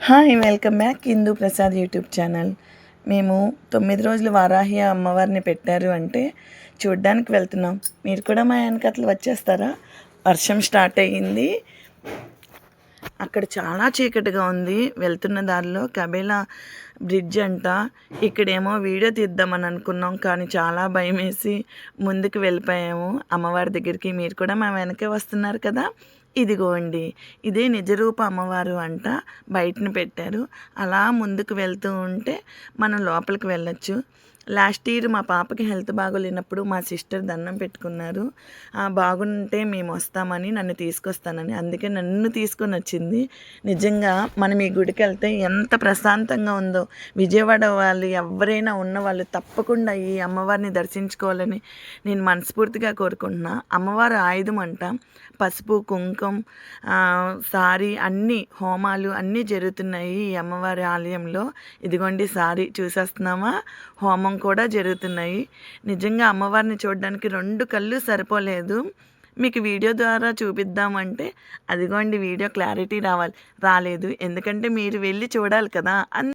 Hi welcome back Hindu Prasad YouTube channel. మేము 9 రోజులు వారాహి అమ్మవారిని పెట్టారు అంటే చూడ్డానికి వెళ్తున్నాం. మీరు కూడా మా వెనకట్లు వచ్చేస్తారా? వర్షం స్టార్ట్ అయ్యింది. అక్కడ చాలా చీకటిగా ఉంది. వెళ్తున్న దారిలో కబేలా బ్రిడ్జ్ అంట. ఇక్కడేమో వీడియో తీద్దామని అనుకున్నాం, కానీ చాలా భయం వేసి ముందుకు వెళ్ళిపోయాము అమ్మవారి దగ్గరికి. మీరు కూడా మా వెనకే వస్తున్నారు కదా. ఇదిగోండి, ఇదే నిజరూప అమ్మవారు అంట. బయటను పెట్టారు. అలా ముందుకు వెళ్తూ ఉంటే మనం లోపలికి వెళ్ళొచ్చు. లాస్ట్ ఇయర్ మా పాపకి హెల్త్ బాగోలేనప్పుడు మా సిస్టర్ దండం పెట్టుకున్నారు, బాగుంటే మేము వస్తామని, నన్ను తీసుకొస్తానని. అందుకే నన్ను తీసుకొని వచ్చింది. నిజంగా మనం ఈ గుడికి వెళ్తే ఎంత ప్రశాంతంగా ఉందో. విజయవాడ వాళ్ళు ఎవరైనా ఉన్నవాళ్ళు తప్పకుండా ఈ అమ్మవారిని దర్శించుకోవాలని నేను మనస్ఫూర్తిగా కోరుకుంటున్నా. అమ్మవారు ఆయుధం అంట. పసుపు, కుంకుమ, సారీ, అన్నీ హోమాలు అన్నీ జరుగుతున్నాయి ఈ అమ్మవారి ఆలయంలో. ఇదిగోండి సారీ చూసేస్తున్నామా, హోమం కూడా జరుగుతున్నాయి. నిజంగా అమ్మవారిని చూడడానికి 2 కళ్ళు సరిపోలేదు. మీకు వీడియో ద్వారా చూపిద్దామంటే అదిగోండి వీడియో క్లారిటీ రాలేదు. ఎందుకంటే మీరు వెళ్ళి చూడాలి కదా.